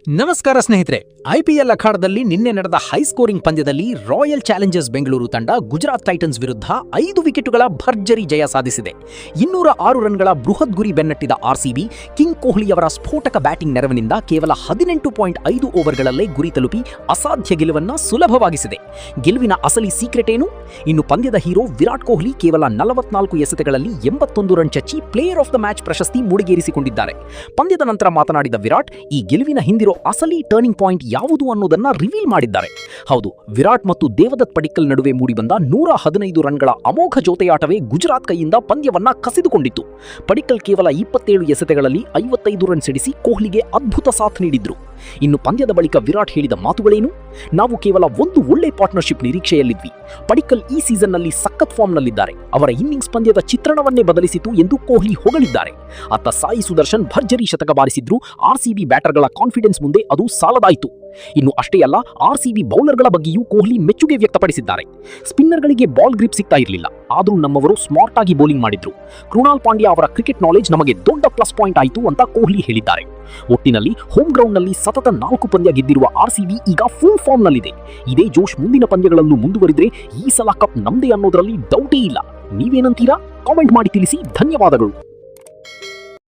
ನಮಸ್ಕಾರ ಸ್ನೇಹಿತರೆ, ಐಪಿಎಲ್ ಅಖಾಡದಲ್ಲಿ ನಿನ್ನೆ ನಡೆದ ಹೈ ಸ್ಕೋರಿಂಗ್ ಪಂದ್ಯದಲ್ಲಿ ರಾಯಲ್ ಚಾಲೆಂಜರ್ಸ್ ಬೆಂಗಳೂರು ತಂಡ ಗುಜರಾತ್ ಟೈಟನ್ಸ್ ವಿರುದ್ಧ 5 ವಿಕೆಟುಗಳ ಭರ್ಜರಿ ಜಯ ಸಾಧಿಸಿದೆ. 206 ರನ್ಗಳ ಬೃಹತ್ ಗುರಿ ಬೆನ್ನಟ್ಟಿದ ಆರ್ಸಿಬಿ ಕಿಂಗ್ ಕೊಹ್ಲಿಯವರ ಸ್ಫೋಟಕ ಬ್ಯಾಟಿಂಗ್ ನೆರವಿನಿಂದ ಕೇವಲ 18.5 ಓವರ್ಗಳಲ್ಲೇ ಗುರಿ ತಲುಪಿ ಅಸಾಧ್ಯ ಗೆಲುವನ್ನು ಸುಲಭವಾಗಿಸಿದೆ. ಗೆಲುವಿನ ಅಸಲಿ ಸೀಕ್ರೆಟ್ ಏನು? ಇನ್ನು ಪಂದ್ಯದ ಹೀರೋ ವಿರಾಟ್ ಕೊಹ್ಲಿ ಕೇವಲ 44 ಎಸೆತಗಳಲ್ಲಿ 81 ರನ್ ಚಚ್ಚಿ ಪ್ಲೇಯರ್ ಆಫ್ ದ ಮ್ಯಾಚ್ ಪ್ರಶಸ್ತಿ ಮುಡಿಗೇರಿಸಿಕೊಂಡಿದ್ದಾರೆ. ಪಂದ್ಯದ ನಂತರ ಮಾತನಾಡಿದ ವಿರಾಟ್, ಈ ಗೆಲುವಿನ ಹಿಂದಿರೋ ಅಸಲಿ ಟರ್ನಿಂಗ್ ಪಾಯಿಂಟ್ ಯಾವುದು ಅನ್ನೋದನ್ನ ರಿವೀಲ್ ಮಾಡಿದ್ದಾರೆ. ಹೌದು, ವಿರಾಟ್ ಮತ್ತು ದೇವದತ್ ಪಡಿಕ್ಕಲ್ ನಡುವೆ ಮೂಡಿಬಂದ 115 ರನ್ಗಳ ಅಮೋಘ ಜೊತೆಯಾಟವೇ ಗುಜರಾತ್ ಕೈಯಿಂದ ಪಂದ್ಯವನ್ನ ಕಸಿದುಕೊಂಡಿತ್ತು. ಪಡಿಕ್ಕಲ್ ಕೇವಲ 27 ಎಸೆತಗಳಲ್ಲಿ 55 ರನ್ ಸಿಡಿಸಿ ಕೊಹ್ಲಿಗೆ ಅದ್ಭುತ ಸಾಥ್ ನೀಡಿದ್ರು. ಇನ್ನು ಪಂದ್ಯದ ಬಳಿಕ ವಿರಾಟ್ ಹೇಳಿದ ಮಾತುಗಳೇನು? ನಾವು ಕೇವಲ ಒಂದು ಒಳ್ಳೆ ಪಾರ್ಟ್ನರ್ಶಿಪ್ ನಿರೀಕ್ಷೆಯಲ್ಲಿದ್ವಿ. ಪಡಿಕ್ಕಲ್ ಈ ಸೀಸನ್ನಲ್ಲಿ ಸಖತ್ ಫಾರ್ಮ್ನಲ್ಲಿದ್ದಾರೆ. ಅವರ ಇನ್ನಿಂಗ್ಸ್ ಪಂದ್ಯದ ಚಿತ್ರಣವನ್ನೇ ಬದಲಿಸಿತು ಎಂದು ಕೊಹ್ಲಿ ಹೊಗಳಿದ್ದಾರೆ. ಅತ್ತ ಸಾಯಿ ಸುದರ್ಶನ್ ಭರ್ಜರಿ ಶತಕ ಬಾರಿಸಿದ್ರು. ಆರ್ಸಿಬಿ ಬ್ಯಾಟರ್ಗಳ ಕಾನ್ಫಿಡೆನ್ಸ್ ಮುಂದೆ ಅದು ಸಾಲದಾಯಿತು. ಇನ್ನು ಅಷ್ಟೇ ಅಲ್ಲ, ಆರ್ಸಿಬಿ ಬೌಲರ್ಗಳ ಬಗ್ಗೆಯೂ ಕೊಹ್ಲಿ ಮೆಚ್ಚುಗೆ ವ್ಯಕ್ತಪಡಿಸಿದ್ದಾರೆ. ಸ್ಪಿನ್ನರ್ಗಳಿಗೆ ಬಾಲ್ ಗ್ರಿಪ್ ಸಿಗ್ತಾ ಇರಲಿಲ್ಲ, ಆದರೂ ನಮ್ಮವರು ಸ್ಮಾರ್ಟ್ ಆಗಿ ಬೌಲಿಂಗ್ ಮಾಡಿದ್ರು. ಕೃಣಾಲ್ ಪಾಂಡ್ಯ ಅವರ ಕ್ರಿಕೆಟ್ ನಾಲೆಜ್ ನಮಗೆ ದೊಡ್ಡ ಪ್ಲಸ್ ಪಾಯಿಂಟ್ ಆಯಿತು ಅಂತ ಕೊಹ್ಲಿ ಹೇಳಿದ್ದಾರೆ. ಒಟ್ಟಿನಲ್ಲಿ ಹೋಮ್ ಗ್ರೌಂಡ್ನಲ್ಲಿ ಸತತ 4 ಪಂದ್ಯ ಗೆದ್ದಿರುವ ಆರ್ಸಿಬಿ ಈಗ ಫುಲ್ ಫಾರ್ಮ್ನಲ್ಲಿದೆ. ಇದೇ ಜೋಶ್ ಮುಂದಿನ ಪಂದ್ಯಗಳಲ್ಲೂ ಮುಂದುವರಿದ್ರೆ ಈ ಸಲ ಕಪ್ ನಮ್ದೇ ಅನ್ನೋದರಲ್ಲಿ ಡೌಟೇ ಇಲ್ಲ. ನೀವೇನಂತೀರಾ? ಕಾಮೆಂಟ್ ಮಾಡಿ ತಿಳಿಸಿ. ಧನ್ಯವಾದಗಳು.